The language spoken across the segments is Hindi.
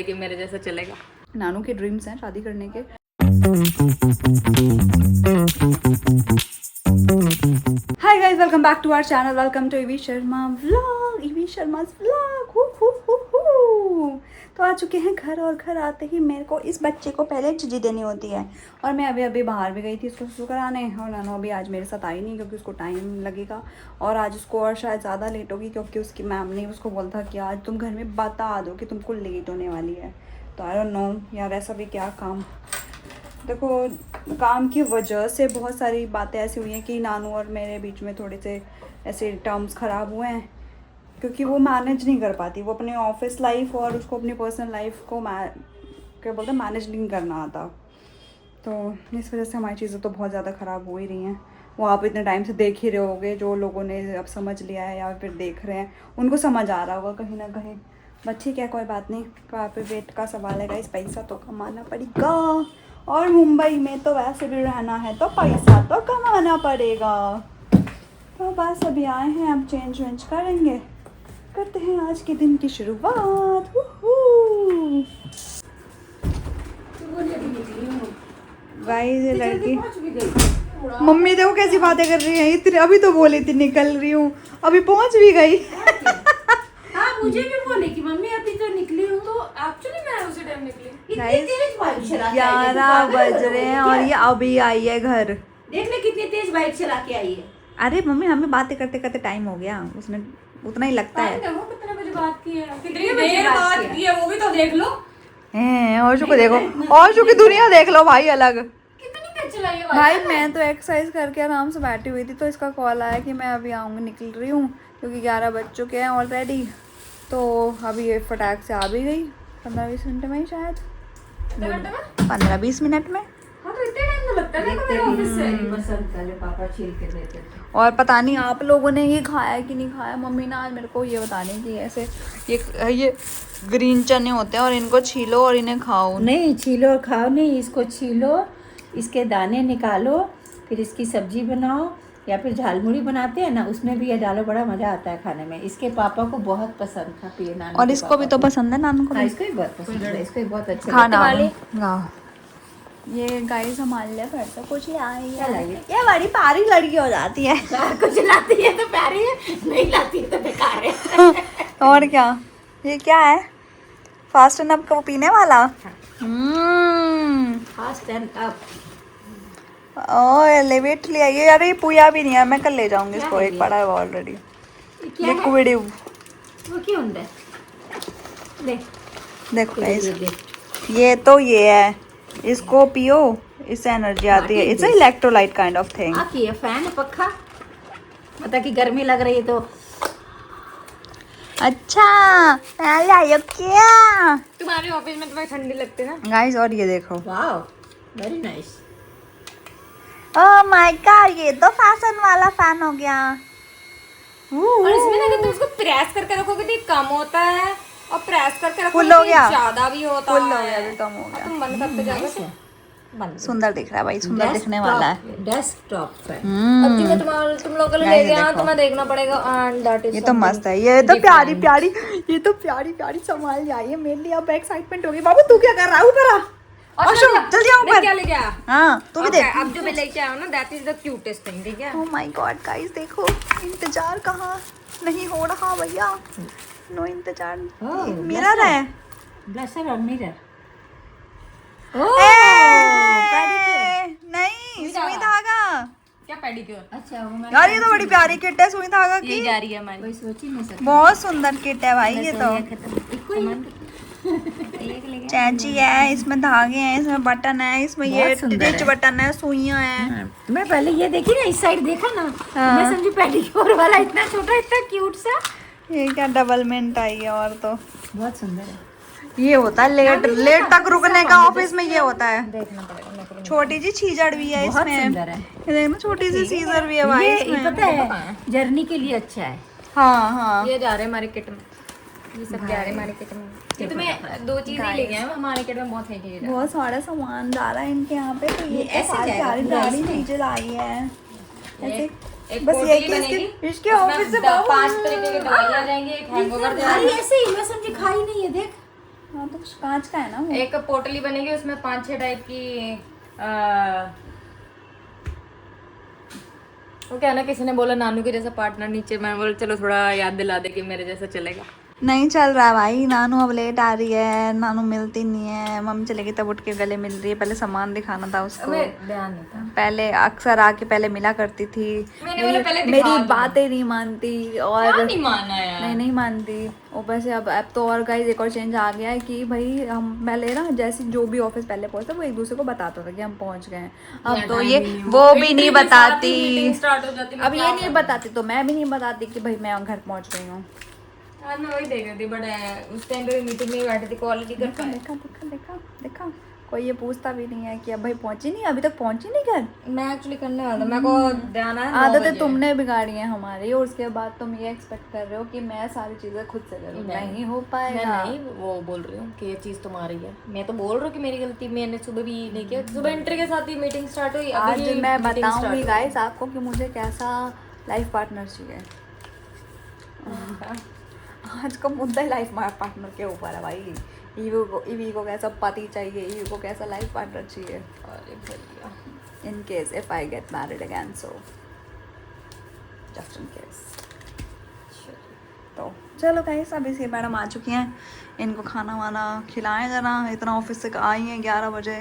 कि मेरे जैसा चलेगा। नानू के ड्रीम्स हैं शादी करने के। Hi guys, welcome back to our channel, welcome to Ivy Sharma vlog, Ivy Sharma's vlog. तो आ चुके हैं घर, और घर आते ही मेरे को इस बच्चे को पहले चिजी देनी होती है। और मैं अभी बाहर भी गई थी इसको शुरू कराने, और नानू अभी आज मेरे साथ आई नहीं क्योंकि उसको टाइम लगेगा, और आज उसको और शायद ज़्यादा लेट होगी क्योंकि उसकी मैम ने उसको बोला था कि आज तुम घर में बता दो कि तुमको लेट होने वाली है। तो आई डोंट नो यार, ऐसा भी क्या काम। देखो, काम की वजह से बहुत सारी बातें ऐसी हुई हैं कि नानू और मेरे बीच में थोड़े से ऐसे टर्म्स ख़राब हुए हैं, क्योंकि वो मैनेज नहीं कर पाती। वो अपने ऑफिस लाइफ और उसको अपनी पर्सनल लाइफ को क्या बोलते हैं, मैनेज नहीं करना आता। तो इस वजह से हमारी चीज़ें तो बहुत ज़्यादा ख़राब हो ही रही हैं। वो आप इतने टाइम से देख ही रहे होगे, जो लोगों ने अब समझ लिया है या फिर देख रहे हैं उनको समझ आ रहा होगा कहीं ना कहीं। बट ठीक है, कोई बात नहीं। वहाँ पे वेट का सवाल है, इस पैसा तो कमाना पड़ेगा, और मुंबई में तो वैसे भी रहना है तो पैसा तो कमाना पड़ेगा। तो बस अभी आए हैं, अब चेंज वेंज करेंगे, करते हैं आज के दिन की शुरुआत। गाइस, ये लड़की मम्मी देखो कैसी बातें कर रही है। इतनी अभी तो बोली थी निकल रही हूँ, अभी पहुंच भी गई। हाँ, मुझे भी बोले कि मम्मी अभी तो निकली हूँ, तो एक्चुअली मैं उसी टाइम निकली। 11 बज रहे हैं और ये अभी आई है घर। देख ले कितनी तेज बाइक चला के आई है। अरे मम्मी, हमें बातें करते करते टाइम हो गया, उसने उतना ही लगता है। देखो कितने बजे बात की है, कितनी देर बात की है, वो भी तो देख लो। औशु को देखो, औशु की दुनिया देख लो भाई अलग। कितनी तेज चलाई है भाई मैं तो एक्सरसाइज करके आराम से बैठी हुई थी, तो इसका कॉल आया कि मैं अभी आऊँगी, निकल रही हूँ, क्योंकि 11 बज चुके हैं ऑलरेडी। तो अभी ये फटाक से आ भी गई 15-20 मिनट में ही, शायद 15-20 मिनट में। हाँ, तो इतने टाइम तो लगता है ना मेरे ऑफिस से। पसंद करे पापा छील के देते थे। और पता नहीं आप लोगों ने ये खाया कि नहीं खाया। मम्मी ना आज मेरे को ये बताने की, ऐसे ये ग्रीन चने होते हैं और इनको छीलो और इन्हें खाओ। नहीं छीलो और खाओ नहीं, इसको छीलो, इसके दाने निकालो, फिर इसकी सब्जी बनाओ, या फिर झालमुड़ी बनाते हैं ना, उसमें भी ये डालो, बड़ा मजा आता है खाने में। इसके पापा को बहुत पसंद था, पिए नानू और इसको भी तो पसंद है, नानू को। हाँ, इसको भी बहुत पसंद है, इसको भी बहुत अच्छा खाना लगता है। ये गाइस हमारे लिए फिर से कुछ ले आई क्या लाई है? ये बड़ी प्यारी लड़की हो जाती है। कुछ लाती है तो प्यारी है, नहीं लाती है तो बेकार है। और क्या, ये क्या है? फास्ट एंड अप का वो पीने वाला। Fast and up. एलिवेट ले आइए यार। ये पूया भी नहीं है, मैं कल ले जाऊंगी इसको, है एक ये? पड़ा है ऑलरेडी। लिक्विड वो क्यों है? ले देखो गाइस, देख, ये तो ये है, इसको पियो, इससे एनर्जी आती है। It's electrolyte kind of thing. हाँ की है, फैन है, पक्का। पता कि गर्मी लग रही है तो। अच्छा पहले आयो क्या तुम्हारे ऑफिस में तुम्हें ठंडी लगती है ना गाइस। और ये देखो, wow, very nice. Oh my God, ये तो फैशन वाला फैन हो गया। और इसमें ना अगर तुम उसको प्रेस करके रखोगे तो ये कम होता है, और प्रेस करके रखोगे फुल हो तो ये गया, ज्यादा भी होता फुल हो है। गया, अभी कम हो गया। तुम बंद करते जाओगे बंद। सुंदर दिख रहा है भाई, सुंदर दिखने वाला है। Desktop fan. अब जी मैं तुम लोगों के लिए ले गया तो मैं देखना पड़ेगा। एंड दैट इज ये तो मस्त है, ये तो प्यारी प्यारी, ये तो प्यारी प्यारी संभाल जाइए मेरे लिए। अब एक्साइटमेंट होगी। बाबू तू क्या कर रहा है? ऊपर आ, जल्दी आओ ऊपर। क्या ले गया? हाँ तू भी देख। अब जो मैं लेके आया हूं ना, that is the cutest thing, ठीक है? ओह माय गॉड गाइस, देखो इंतजार कहाँ नहीं हो रहा भैया। नो इंतजार। मिरर है, ब्लशर और मिरर। नहीं सुई धागा। क्या पेडिक्योर? अच्छा वो मैं यार ये तो बड़ी प्यारी किट है सुई धागा की। ये जा रही है हमारी। कोई सोच ही नहीं सकता। बहुत सुंदर किट है भाई ये तो। चैंची है, इसमें धागे हैं, इसमें बटन है, इसमें ये बहुत सुंदर रिच है। बटन है, सुइयां हैं। मैं पहले ये देखी ना, इस साइड देखा ना, मैं समझी पेडिक्योर वाला, इतना छोटा, इतना क्यूट सा। ये क्या डबल मिनट आई है। और तो बहुत सुंदर है। ये होता है लेट तक रुकने का ऑफिस में, ये होता है। देखना पड़ेगा मेरे को। छोटी सी छीजड़ भी है बहुत इसमें। सुंदर है। ये देखना, छोटी सी सीजर भी है भाई ये इसमें। पता है जर्नी के लिए अच्छा है। हाँ हाँ, ये जा रहे हैं मार्केट में, ये सब जा रहे हैं मार्केट में। ये तुम्हें 2 चीजें ले गए हैं मार्केट में, बहुत है चीजें। बहुत सारा सामान जा रहा है इनके यहाँ पे। तो ये ऐसे सारी जाएगा प्यारी पूरा प्यारी इसमें। चीजें लाई है ऐसे। एक बस पोटली ये कि बनेगी, इसके ऑफिस से 5 तरीके की दवाइयाँ जाएंगी, एक हैंगओवर खाई जाएगी। ऐसे ही, मैं समझी खाई नहीं है। देख हाँ तो कांच का है ना वो। एक पोटली बनेगी, उसमें 5-6 टाइप की वो क्या है ना, किसी ने बोला नानू के जैसा पार्टनर नीचे, मैं बोला चलो थोड़ा याद दिला दे कि मेरे जैसा चलेगा। नहीं चल रहा भाई, नानू अब लेट आ रही है, नानू मिलती नहीं है, मम्मी चलेगी तब उठ के गले मिल रही है। पहले सामान दिखाना था उसको, हमें ध्यान नहीं था। पहले अक्सर आके पहले मिला करती थी। मैंने बोला पहले दिखा मेरी दो। बातें नहीं मानती और क्या नहीं माना यार। नहीं मानती। ऊपर से अब तो और गाइस एक और चेंज आ गया है कि भाई हम पहले ना जैसे जो भी ऑफिस पहले पहुंचता वो एक दूसरे को बताता था कि हम पहुंच गए हैं। अब तो ये वो भी नहीं बताती, स्टार्ट हो जाती। अब ये नहीं बताती तो मैं भी नहीं बताती कि भाई मैं घर पहुंच गई हूँ। आज मैं वही देख रही थी, बट उस टाइम पे मीटिंग में बैठी थी, क्वालिटी कर पाए। देखा कोई ये पूछता भी नहीं है कि अब भाई पहुंची नहीं, अभी तक पहुंची नहीं घर। मैं एक्चुअली करने वाला था, मेरे को ध्यान है 9 आदतें बजे। तुमने बिगाड़ी हैं हमारी, और उसके बाद तुम ये एक्सपेक्ट कर रहे हो कि मैं सारी चीजें खुद से करूँ। नहीं हो मैं पाएगा। नहीं वो बोल रही हूँ कि ये चीज़ तुम्हारी है, मैं तो बोल रही हूँ कि मेरी गलती, मैंने सुबह भी नहीं किया। सुबह एंट्री के साथ ही मीटिंग स्टार्ट हुई। आज मैं बताऊंगी गाइस आपको कि मुझे कैसा लाइफ पार्टनर चाहिए। आज का मुद्दा ही लाइफ पार्टनर के ऊपर है भाई। ईवी को कैसा पति चाहिए, ईवी को कैसा लाइफ पार्टनर चाहिए। अरे भैया, in case if I get married again, so just in case. तो चलो गाइस, अभी से मैडम आ चुकी हैं, इनको खाना वाना खिलाएं जरा। इतना ऑफिस से आई हैं 11 बजे,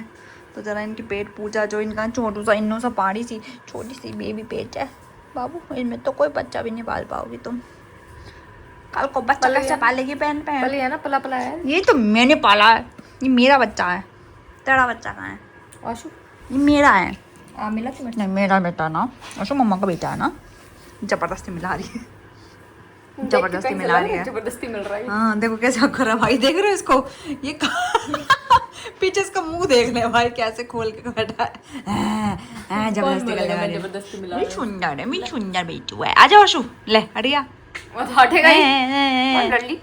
तो ज़रा इनकी पेट पूजा। जो इनका छोटू सा इन्नों सा पाड़ी सी छोटी सी बेबी पेट है बाबू, इनमें तो कोई बच्चा भी नहीं पाल पाओगी तुम। कल को बच्चा कैसे पालेगी पहन पल है ना, पला पला है। ये तो मैंने पाला है, ये मेरा बच्चा है। तेरा बच्चा कहाँ है? आशु ये मेरा है। मिला कि नहीं मेरा बेटा ना, अशो मम्मा का बेटा है ना। जबरदस्ती मिला रही है, जबरदस्ती मिला रही है। जबरदस्ती मिल रहा है। हाँ देखो कैसे कर रहा है भाई, देख रहे हो इसको? ये पीछे इसका मुंह देख रहे भाई, कैसे खोल के बैठा है। जबरदस्ती कर रहा है। जबरदस्ती मिला मेरी सुंदर है, मेरी सुंदर बेटू है। आ जाओ अशु, ले हटिया। वो तो हटेगा ही।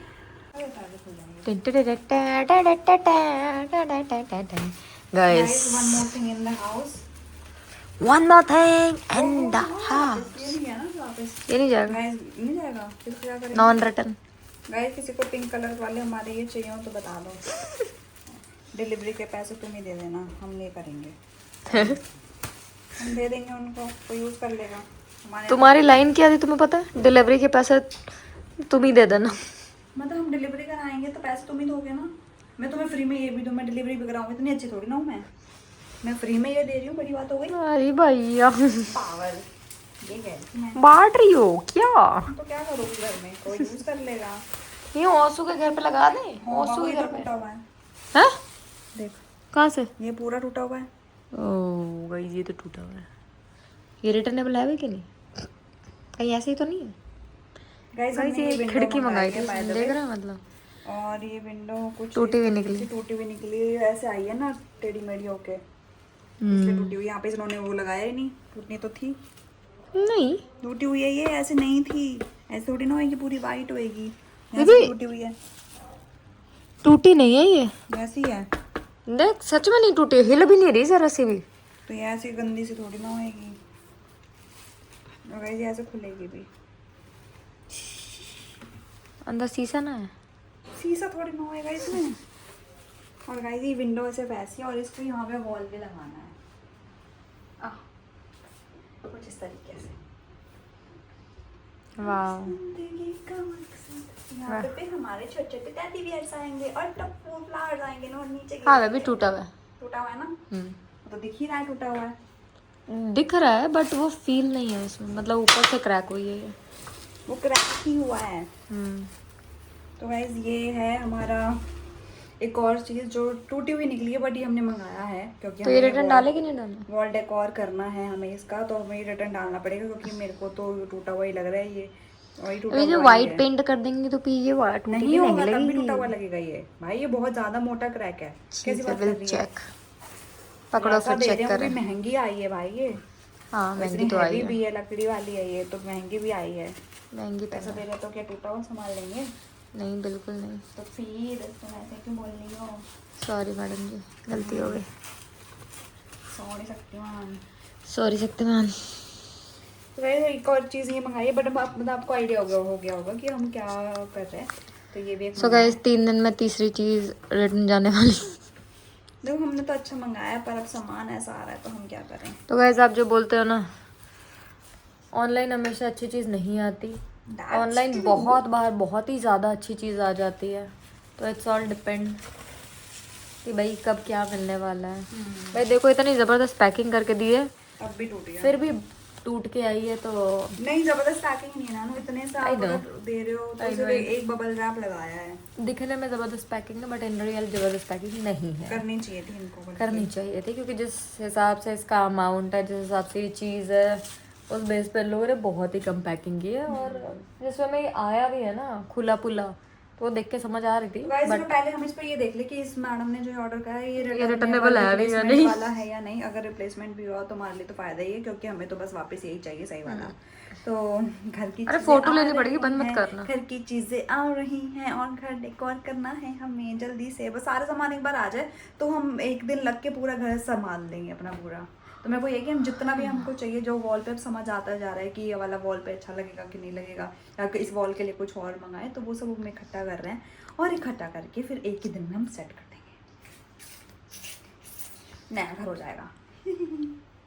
Guys, one more thing in the house. One more thing in the house. ये नहीं है ना वापस। ये नहीं जाएगा, Guys, नहीं जाएगा। फिर क्या करेंगे? Non return. गाइस किसी को पिंक कलर वाले हमारे ये चाहिए हो तो बता दो। डिलीवरी के पैसे तुम ही दे देना, हम नहीं करेंगे। हम दे देंगे उनको, कोई यूज कर लेगा हमारे। तुम्हारी लाइन क्या थी तुम्हें पता है? डिलीवरी के पैसे तुम ही दे देना। मतलब हम डिलीवरी कराएंगे तो पैसे तुम ही दोगे ना। मैं तुम्हें फ्री में ये भी दूँ, मैं डिलीवरी भी कराऊंगी, इतनी अच्छी थोड़ी ना हूँ मैं फ्री में ये दे रही हूँ, बड़ी बात हो गई। अरे भैया पागल, ये कह रही थी मैं। बांट रही हो क्या? तो क्या करोगी घर में, कोई यूज कर लेगा। ये ओसू के घर पे लगा दे। ओसू के घर पे टूटा हुआ है, हैं? देख कहाँ से? ये पूरा टूटा हुआ है। ओह गाइस, ये तो टूटा हुआ है। ये रिटर्नेबल है कि नहीं? कहीं ऐसे ही तो नहीं है? गाइस ये खिड़की मंगाई थी, देख रहे हैं मतलब। और ये विंडो कुछ टूटी हुई निकली। टूटी हुई निकली, ऐसे आई है ना टेढ़ी मेढ़ी होके, इसलिए टूटी हुई। यहाँ पे इन्होंने वो लगाया ही नहीं, टूटनी तो थी। नहीं टूटी हुई है ये, ऐसे नहीं थी। ऐसे थोड़ी ना होएगी, पूरी वाइट होएगी। ऐसे टूटी हुई है, टूटी नहीं है ये, वैसी है। देख सच में नहीं टूटी, हिल भी नहीं रही जरा सी भी। तो ये ऐसी गंदी सी थोड़ी ना होएगी, और गाइस ये ऐसे खुलेगी भी। अंदर शीशा ना है? शीशा थोड़ी ना होएगा इसमें। और गाइस ये विंडो ऐसे वैसी है, और इसको यहाँ पे वॉल भी लगाना है कुछ इस तरीके से। वाह, जिंदगी का मकसद। यहाँ पे हमारे छोटे छोटे टेडी बियर्स आएंगे और टप्पू फ्लावर्स आएंगे ना, और नीचे हाँ वो भी टूटा हुआ है। टूटा हुआ है ना, तो दिख ही रहा है टूटा हुआ है। दिख रहा है बट वो फील नहीं है उसमें, मतलब ऊपर से क्रैक हुई है ये। वो क्रैक ही हुआ है। तो गाइस ये है हमारा एक और चीज़ जो टूटी हुई निकली है, बट ये हमने मंगाया है क्योंकि तो ये रिटर्न डाले कि नहीं डाले? वॉल डेकोर करना है हमें इसका, तो हमें रिटर्न डालना पड़ेगा क्योंकि मेरे को तो टूटा हुआ ही लग रहा है। ये वही टूटा अभी जो हुआ व्हाइट पेंट कर देंगे तो फिर ये व्हाइट नहीं होगा, तब भी टूटा हुआ लगेगा ये। भाई ये बहुत ज्यादा मोटा क्रैक है। कैसी बात कर रही है? चेक पकड़ो फिर चेक करें। महंगी आई है भाई ये। हाँ महंगी तो आई है, भी है, लकड़ी वाली है ये, तो महंगी भी आई है। महंगी पैसा दे रहे तो क्या टूटा हुआ संभाल लेंगे? नहीं बिल्कुल नहीं। तो फिर तुम ऐसे क्यों बोल रही हो? सॉरी मैडम जी, गलती हो गई। सॉरी शक्तिमान। सॉरी शक्तिमान। तो एक और चीज़ ये मंगाई है, बट मतलब आपको आइडिया हो गया होगा कि हम क्या कर रहे हैं। तो ये भी एक सो गाइस 3 दिन में तीसरी चीज़ रिटर्न जाने वाली। देखो हमने तो अच्छा मंगाया पर अब सामान ऐसा आ रहा है तो हम क्या करें। तो गाइस आप जो बोलते हो ना ऑनलाइन हमेशा अच्छी चीज़ नहीं आती, ऑनलाइन बहुत बार बहुत ही ज़्यादा अच्छी चीज़ आ जाती है। तो इट्स ऑल डिपेंड कि भाई कब क्या मिलने वाला है। भाई देखो इतनी ज़बरदस्त पैकिंग करके दी है, अब भी टूट गया। फिर भी टूट के आई है तो नहीं जबरदस्त पैकिंग नहीं है ना, इतने से I आप know. अगर दे रहे हो तो I सिर्फ know. एक बबल रैप लगाया है। दिखने में ज़बरदस्त पैकिंग है बट इन रियल ज़बरदस्त पैकिंग नहीं है। करनी चाहिए थी इनको बल्कि। करनी चाहिए थी क्योंकि जिस हिसाब से इसका अमाउंट है, जिस हिसाब से ये चीज़ है, उस बेस पर लोगों ने बहुत ही कम पैकिंग की है। और जिसमें में ये आया भी है ना खुला पुला, तो वो देख के समझ आ रही थी गाइस बट पहले हम इस पर ये देख ले कि इस मैडम ने जो ऑर्डर करा है ये returnable है भी या replacement नहीं। वाला है या नहीं। अगर रिप्लेसमेंट भी हुआ तो हमारे लिए तो फायदा ही है क्योंकि हमें तो बस वापस यही चाहिए सही वाला। तो घर की अरे चीजें फोटो आ लेनी रही पड़ेगी, बंद मत हैं, करना। घर की चीजें आ रही हैं और घर डेकोर करना है हमें जल्दी से। बस सारा सामान एक बार आ जाए तो हम एक दिन लग के पूरा घर संभाल लेंगे अपना पूरा। तो मेरे को ये कि हम जितना भी हमको चाहिए जो वॉल पे अब समझ आता जा रहा है कि ये वाला वॉल पे अच्छा लगेगा कि नहीं लगेगा, या इस वॉल के लिए कुछ और मंगाए, तो वो सब हम इकट्ठा कर रहे हैं और इकट्ठा करके फिर एक ही दिन में हम सेट कर देंगे, नया घर हो जाएगा।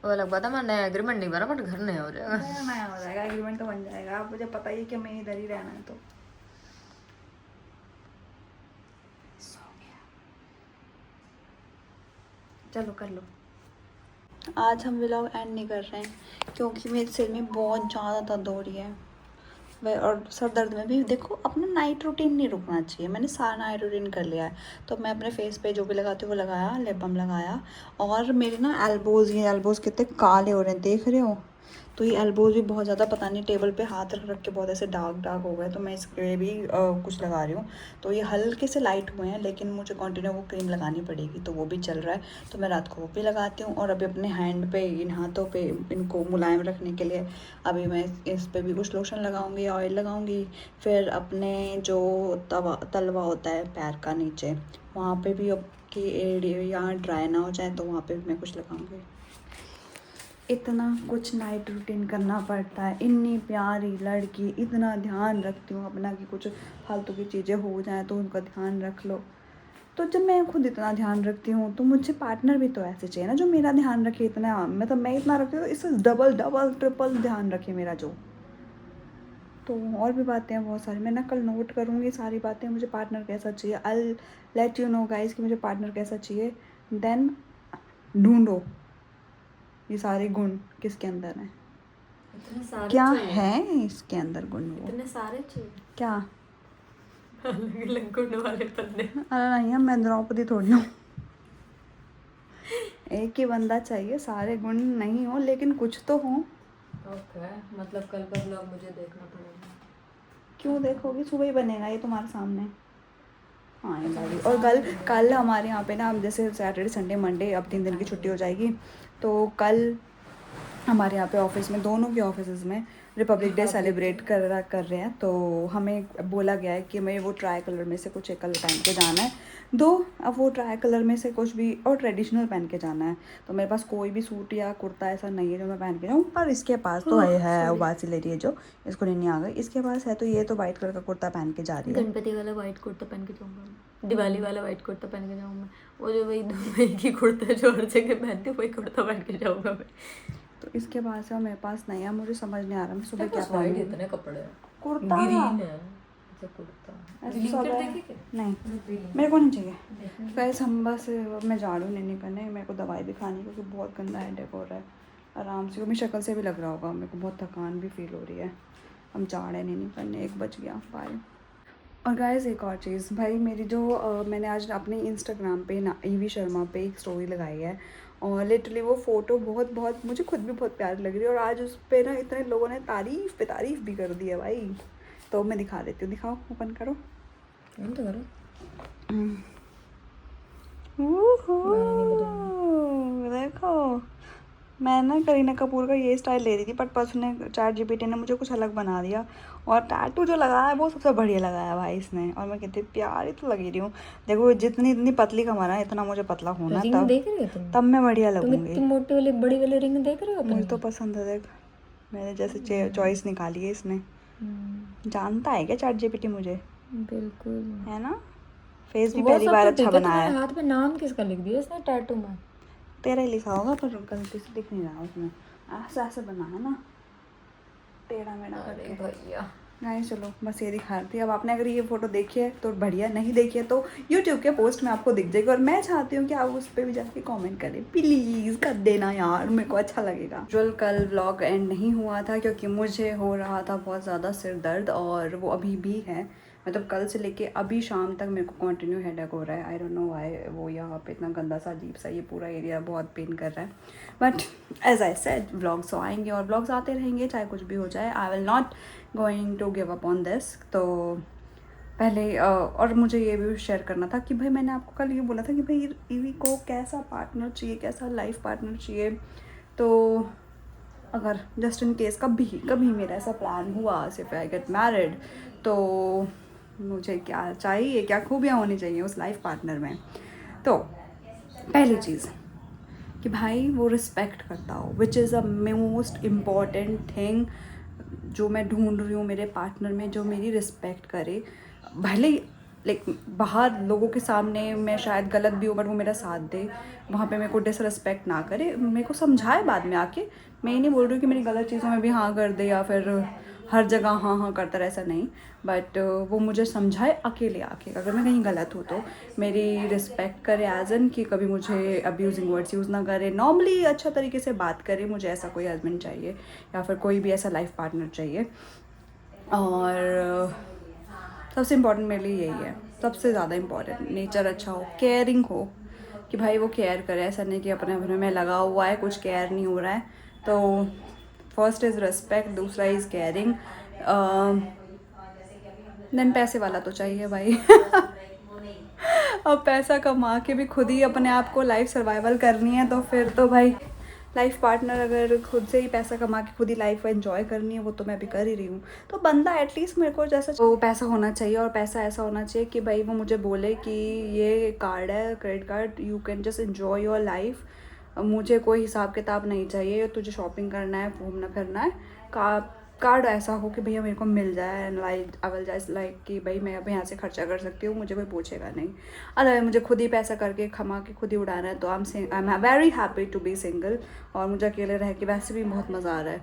वो अलग बात है, मैं नया एग्रीमेंट नहीं बना बट घर नया हो जाएगा। नया हो जाएगा, एग्रीमेंट तो बन जाएगा। आप मुझे पता ही है कि हमें इधर ही रहना है। तो सो गया, चलो कर लो। आज हम व्लॉग एंड नहीं कर रहे हैं क्योंकि मेरे सिर में बहुत ज़्यादा दर्द हो रही है और सर दर्द में भी देखो अपना नाइट रूटीन नहीं रुकना चाहिए। मैंने सारा नाइट रूटीन कर लिया है। तो मैं अपने फेस पे जो भी लगाती हूँ वो लगाया, लिप बाम लगाया। और मेरे ना एल्बोज़, ये एल्बोज़ कितने काले हो रहे हैं देख रहे हो। तो ये एल्बोज़ भी बहुत ज़्यादा पता नहीं टेबल पे हाथ रख रख के बहुत ऐसे डार्क हो गए। तो मैं इसके लिए भी कुछ लगा रही हूँ। तो ये हल्के से लाइट हुए हैं लेकिन मुझे कंटिन्यू वो क्रीम लगानी पड़ेगी, तो वो भी चल रहा है। तो मैं रात को वो भी लगाती हूँ। और अभी अपने हैंड पे, इन हाथों पे इनको मुलायम रखने के लिए अभी मैं इस पे भी कुछ लोशन लगाऊंगी, ऑयल लगाऊंगी। फिर अपने जो तलवा होता है पैर का नीचे, वहाँ पे भी अब कि यहाँ ड्राई ना हो जाए तो वहाँ पे भी मैं कुछ लगाऊंगी। इतना कुछ नाइट रूटीन करना पड़ता है। इतनी प्यारी लड़की, इतना ध्यान रखती हूँ अपना कि कुछ फालतू की चीज़ें हो जाएं तो उनका ध्यान रख लो। तो जब मैं खुद इतना ध्यान रखती हूँ तो मुझे पार्टनर भी तो ऐसे चाहिए ना जो मेरा ध्यान रखे इतना। मतलब मैं इतना रखती हूँ, इससे डबल ट्रिपल ध्यान रखे मेरा जो। तो और भी बातें हैं बहुत सारी, मैं ना कल नोट करूँगी सारी बातें। मुझे पार्टनर कैसा चाहिए, I let you know guys कि मुझे पार्टनर कैसा चाहिए। देन ढूंढो ये सारे गुण किसके अंदर हैं, इतने सारे क्या चाहिए। है इसके अंदर गुण। वो इतने सारे चाहिए, क्या अलग अलग गुण वाले बंदे। अरे नहीं, मैं द्रौपदी थोड़ी हूँ। एक ही बंदा चाहिए, सारे गुण नहीं हो लेकिन कुछ तो हो। ओके, मतलब कल का ब्लॉग मुझे देखना पड़ेगा। क्यों देखोगी, सुबह ही बनेगा ये तुम्हारे सामने। हाँ ये भाई। और कल हमारे यहाँ पे ना, अब जैसे सैटरडे संडे मंडे अब 3 दिन की छुट्टी हो जाएगी। तो कल हमारे यहाँ पे ऑफिस में, दोनों के ऑफिस में रिपब्लिक डे सेलिब्रेट कर रहे हैं। तो हमें बोला गया है कि हमें वो ट्राई कलर में से कुछ एक कलर पहन के जाना है। अब वो ट्राई कलर में से कुछ भी और ट्रेडिशनल पहन के जाना है। तो मेरे पास कोई भी सूट या कुर्ता ऐसा नहीं है जो मैं पहन के जाऊँ, पर इसके पास तो है बासी ले रही है जो इसको नहीं आ गई, इसके पास है। तो ये तो वाइट कलर का कुर्ता पहन के जा रही है। गणपति वाला वाइट कुर्ता पहन के जाऊंगा, दिवाली वाला वाइट कुर्ता पहन के जाऊंगा। वो जो वही एक ही कुर्ता है जो हर जगह पहनती हूँ, वही कुर्ता पहन के जाऊंगा मैं। तो इसके बाद से मेरे पास नहीं है, मुझे समझ नहीं आ रहा मैं सुबह क्या वाइट पहनूं। इतने कपड़े हैं, कुर्ता ग्रीन है अच्छा कुर्ता, ऐसा ग्रीन सब कलर है। देखे क्या? नहीं मेरे को नहीं चाहिए। गाइस हम बस, मैं झाड़ू नहीं करने, मेरे को दवाई भी खानी क्योंकि बहुत गंदा हेडेक हो रहा है। आराम से, मेरी शक्ल से भी लग रहा होगा, मेरे को बहुत थकान भी फील हो रही है। हम झाड़े नहीं करने, 1 बज गया, बाय। और गाइस एक और चीज़, भाई मेरी जो मैंने आज अपने इंस्टाग्राम पे ना ईवी शर्मा पे एक स्टोरी लगाई है और लिटरली वो फ़ोटो बहुत मुझे खुद भी बहुत प्यारी लग रही है। और आज उस पर ना इतने लोगों ने तारीफ़ पे तारीफ़ भी कर दी है भाई। तो मैं दिखा देती हूँ, दिखाओ, ओपन करो। तो करो। देखो मैं ना करीना कपूर का ये स्टाइल ले रही थी, बट परसों ने ChatGPT ने मुझे कुछ अलग बना दिया। और टैटू जो लगाया है वो सबसे बढ़िया लगाया भाई इसने। और मैं कितनी प्यारी तो लगी रही हूँ। देखो जितनी इतनी पतली कमर है, इतना मुझे पतला होना रिंग देख रही हो तुम? तब मैं बढ़िया लगूंगी। तुम मोटी वाली बड़ी वाली रिंग देख रहे हो? मुझे तो पसंद है, देख मैंने जैसे चॉइस निकाली है इसने। जानता है क्या ChatGPT मुझे? बिल्कुल। है ना, फेस भी वो पहली सब बार तो अच्छा ठीक है, बनाया तुम्हारे है। हाथ में नाम किसका लिख दिया इसने टैटू में? तेरा ही लिखा होगा पर गलती से दिख नहीं रहा उसमें, ऐसा ऐसा बना है ना टेढ़ा मेढ़ा अरे करके। भैया, नहीं चलो बस ये दिखा रही थी। अब आपने अगर ये फोटो देखी है तो बढ़िया, नहीं देखी है तो यूट्यूब के पोस्ट में आपको दिख जाएगी, और मैं चाहती हूँ कि आप उस पर भी जाके कमेंट करें, प्लीज़ कर देना यार, मेरे को अच्छा लगेगा। जो कल व्लॉग एंड नहीं हुआ था क्योंकि मुझे हो रहा था बहुत ज़्यादा सिर दर्द, और वो अभी भी है, मतलब कल से लेके अभी शाम तक मेरे को कंटिन्यू हेडेक हो रहा है। आई डोंट नो व्हाई, वो यहाँ पे इतना गंदा सा अजीब सा ये पूरा एरिया बहुत पेन कर रहा है। But as I said vlogs तो आएंगे और व्लॉग्स आते रहेंगे चाहे कुछ भी हो जाए। I will not going to give up on this. तो पहले और मुझे ये भी शेयर करना था कि भाई मैंने आपको कल ये बोला था कि भाई ईवी को कैसा पार्टनर चाहिए, कैसा लाइफ पार्टनर चाहिए। तो अगर जस्ट इन केस कभी मेरा ऐसा प्लान हुआ, सिर्फ आई गेट मैरिड, तो मुझे क्या चाहिए, क्या खूबियाँ होनी चाहिए उस लाइफ पार्टनर में। तो पहली चीज़ कि भाई वो रिस्पेक्ट करता हो, which is a most important thing जो मैं ढूंढ रही हूँ मेरे पार्टनर में, जो मेरी रिस्पेक्ट करे। भले ही लाइक बाहर लोगों के सामने मैं शायद गलत भी हूँ, बट वो मेरा साथ दे, वहाँ पे मेरे को डिसरिस्पेक्ट ना करे, मेरे को समझाए बाद में आके। मैं ये नहीं बोल रही हूँ कि मेरी गलत चीज़ों में भी हाँ कर दे या फिर हर जगह हाँ हाँ करता रहे, ऐसा नहीं। बट वो मुझे समझाए अकेले आके, अगर मैं कहीं गलत हूँ तो मेरी रिस्पेक्ट करे, एज एन कि कभी मुझे अब्यूजिंग वर्ड्स यूज़ ना करे, नॉर्मली अच्छा तरीके से बात करे। मुझे ऐसा कोई हस्बैंड चाहिए या फिर कोई भी ऐसा लाइफ पार्टनर चाहिए। और सबसे इम्पॉर्टेंट मेरे लिए यही है, सबसे ज़्यादा इम्पॉर्टेंट। नेचर अच्छा हो, केयरिंग हो, कि भाई वो केयर करे, ऐसा नहीं कि अपने अपने में लगा हुआ है, कुछ केयर नहीं हो रहा है। तो फर्स्ट इज़ रिस्पेक्ट, दूसरा इज़ केयरिंग, देन पैसे वाला तो चाहिए भाई। अब पैसा कमा के भी खुद ही अपने आप को लाइफ सर्वाइवल करनी है तो फिर तो भाई लाइफ पार्टनर अगर खुद से ही पैसा कमा के खुद ही लाइफ एंजॉय करनी है, वो तो मैं भी कर ही रही हूँ। तो बंदा एटलीस्ट मेरे को जैसा वो पैसा होना चाहिए, और पैसा ऐसा होना चाहिए कि भाई वो मुझे बोले कि ये कार्ड है, credit card, you can just enjoy your life. मुझे कोई हिसाब किताब नहीं चाहिए, तुझे शॉपिंग करना है, घूमना करना है, कार्ड ऐसा हो कि भैया मेरे को मिल जाए, and like I will just like कि भाई मैं अब यहाँ से खर्चा कर सकती हूँ, मुझे कोई पूछेगा नहीं। अगर मुझे खुद ही पैसा करके कमा के खुद ही उड़ाना है तो I am very happy to be single. और मुझे अकेले रह के वैसे भी बहुत मज़ा आ रहा है।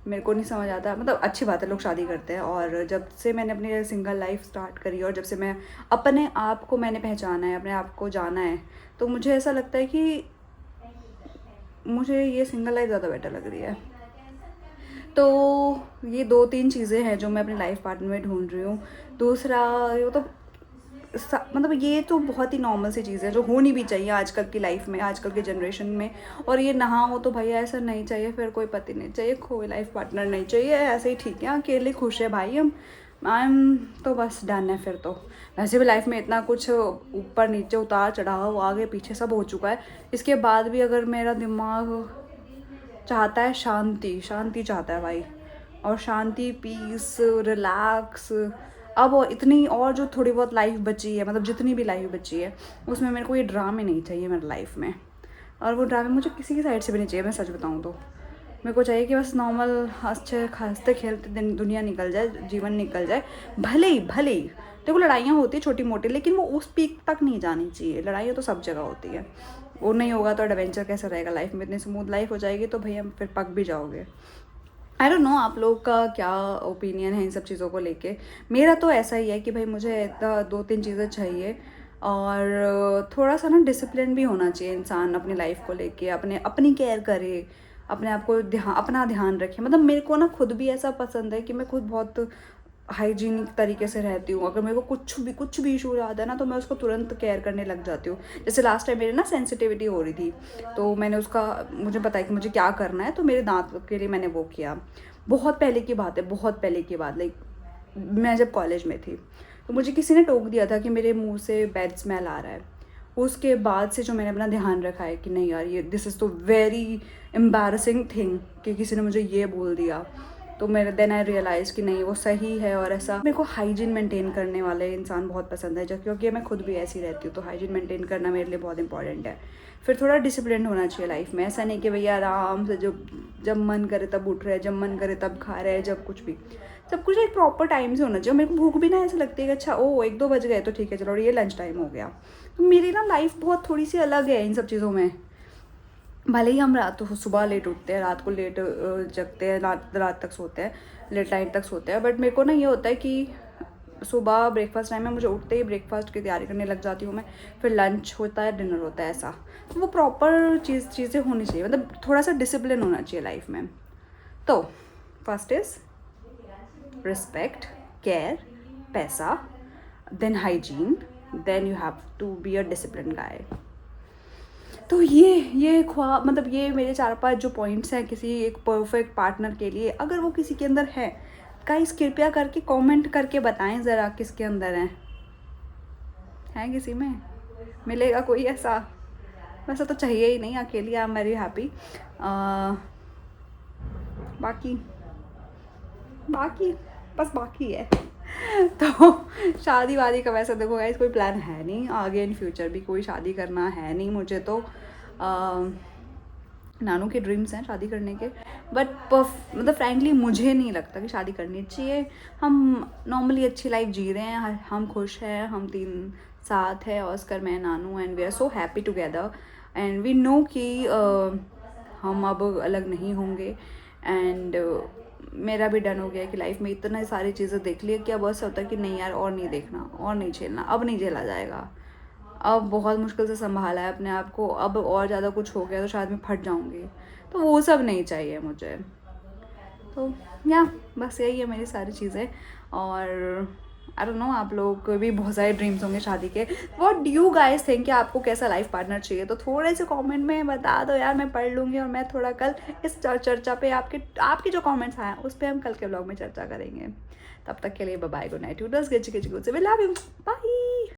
मेरे को नहीं समझ आता, मतलब अच्छी बात है लोग शादी करते हैं, और जब से मैंने अपनी सिंगल लाइफ स्टार्ट करी और जब से मैं अपने आप को मैंने पहचाना है, अपने आप को जाना है, तो मुझे ऐसा लगता है कि मुझे ये सिंगल लाइफ ज़्यादा बेटर लग रही है। तो ये 2-3 चीज़ें हैं जो मैं अपने लाइफ पार्टनर में ढूंढ रही हूँ। दूसरा ये तो मतलब ये तो बहुत ही नॉर्मल सी चीज़ है जो होनी भी चाहिए आजकल की लाइफ में, आजकल के जनरेशन में। और ये ना हो तो भैया ऐसा नहीं चाहिए, फिर कोई पति नहीं चाहिए, कोई लाइफ पार्टनर नहीं चाहिए, ऐसे ही ठीक है, अकेले खुश है भाई हम, आई एम तो बस डन है फिर तो। वैसे भी लाइफ में इतना कुछ ऊपर नीचे उतार चढ़ाव आगे पीछे सब हो चुका है, इसके बाद भी अगर मेरा दिमाग चाहता है शांति चाहता है भाई, और शांति, पीस, रिलैक्स। अब और इतनी और जो थोड़ी बहुत लाइफ बची है, मतलब जितनी भी लाइफ बची है उसमें मेरे को ये ड्रामे नहीं चाहिए मेरी लाइफ में। और वो ड्रामे मुझे किसी की साइड से भी नहीं चाहिए, मैं सच बताऊँ तो। मेरे को चाहिए कि बस नॉर्मल हंसते खेलते दिन दुनिया निकल जाए, जीवन निकल जाए। भले ही देखो लड़ाइयाँ होती है छोटी मोटी, लेकिन वो उस पीक तक नहीं जानी चाहिए। लड़ाइयाँ तो सब जगह होती है, वो नहीं होगा तो एडवेंचर कैसे रहेगा लाइफ में। इतनी स्मूथ लाइफ हो जाएगी तो भैया फिर पक भी जाओगे। आई डोंट नो आप लोग का क्या ओपिनियन है इन सब चीज़ों को लेके। मेरा तो ऐसा ही है कि भाई मुझे 2-3 चीज़ें चाहिए, और थोड़ा सा ना डिसिप्लिन भी होना चाहिए इंसान अपनी लाइफ को लेके, अपनी केयर करे, अपने आप को अपना ध्यान रखे। मतलब मेरे को ना खुद भी ऐसा पसंद है कि मैं खुद बहुत हाइजीनिक तरीके से रहती हूँ। अगर मेरे को कुछ भी इशू आता है ना तो मैं उसको तुरंत केयर करने लग जाती हूँ। जैसे लास्ट टाइम मेरी ना सेंसिटिविटी हो रही थी, तो मैंने मुझे पता है कि मुझे क्या करना है, तो मेरे दांत के लिए मैंने वो किया। बहुत पहले की बात है, लाइक मैं जब कॉलेज में थी तो मुझे किसी ने टोक दिया था कि मेरे मुँह से बैड स्मेल आ रहा है। उसके बाद से जो मैंने अपना ध्यान रखा है कि नहीं यार, ये दिस इज़ तो वेरी एम्बैरसिंग थिंग कि किसी ने मुझे ये बोल दिया, तो मेरे देन आई रियलाइज़ कि नहीं वो सही है। और ऐसा मेरे को हाइजीन मेंटेन करने वाले इंसान बहुत पसंद है, क्योंकि मैं खुद भी ऐसी रहती हूँ, तो हाइजीन मेंटेन करना मेरे लिए बहुत इंपॉर्टेंट है। फिर थोड़ा डिसिप्लिन होना चाहिए लाइफ में, ऐसा नहीं कि भैया आराम से जब मन करे तब उठ रहे, जब मन करे तब खा रहे, जब कुछ भी, सब कुछ एक प्रॉपर टाइम से होना चाहिए। मेरे को भूख भी ना ऐसे लगती है कि अच्छा 1-2 बज गए तो ठीक है चलो ये लंच टाइम हो गया। तो मेरी ना लाइफ बहुत थोड़ी सी अलग है इन सब चीज़ों में। भले ही हम सुबह लेट उठते हैं, रात को लेट जगते हैं, रात तक सोते हैं, लेट नाइट तक सोते हैं, बट मेरे को ना ये होता है कि सुबह ब्रेकफास्ट टाइम में मुझे उठते ही ब्रेकफास्ट की तैयारी करने लग जाती हूँ मैं, फिर लंच होता है, डिनर होता है, ऐसा। तो वो प्रॉपर चीज़ें होनी चाहिए, मतलब थोड़ा सा डिसिप्लिन होना चाहिए लाइफ में। तो फर्स्ट इज़ रिस्पेक्ट, केयर, पैसा, then hygiene, then you have to be a discipline guy. तो ये ख्वाब, मतलब ये मेरे 4-5 जो पॉइंट्स हैं किसी एक परफेक्ट पार्टनर के लिए, अगर वो किसी के अंदर है, गाइस कृपया करके कमेंट करके बताएं ज़रा किसके अंदर है किसी में मिलेगा कोई ऐसा? वैसा तो चाहिए ही नहीं, अकेली आई एम वेरी हैप्पी। बाकी है तो शादी वादी का वैसे देखो गाइस कोई प्लान है नहीं, आगे इन फ्यूचर भी कोई शादी करना है नहीं मुझे। तो नानू के ड्रीम्स हैं शादी करने के, बट मतलब फ्रैंकली मुझे नहीं लगता कि शादी करनी चाहिए। हम नॉर्मली अच्छी लाइफ जी रहे हैं, हम खुश हैं, हम 3 साथ हैं, ऑस्कर, मैं, Nanu, and we are so happy together, and we know कि हम अब अलग नहीं होंगे। एंड मेरा भी डन हो गया कि लाइफ में इतना सारी चीज़ें देख ली कि अब ऐसा होता है कि नहीं यार और नहीं देखना, और नहीं झेलना, अब नहीं झेला जाएगा, अब बहुत मुश्किल से संभाला है अपने आप को, अब और ज़्यादा कुछ हो गया तो शायद मैं फट जाऊँगी, तो वो सब नहीं चाहिए मुझे। तो बस यही है मेरी सारी चीज़ें। और आई डोंट नो, आप लोग को भी बहुत सारे ड्रीम्स होंगे शादी के। What do you guys think कि आपको कैसा लाइफ पार्टनर चाहिए? तो थोड़े से कमेंट में बता दो यार, मैं पढ़ लूँगी, और मैं थोड़ा कल इस चर्चा पे आपके जो कमेंट्स आए उस पर हम कल के ब्लॉग में चर्चा करेंगे। तब तक के लिए bye bye, good night, toodles, गिच गिच गुड से, वी लव यू, बाय।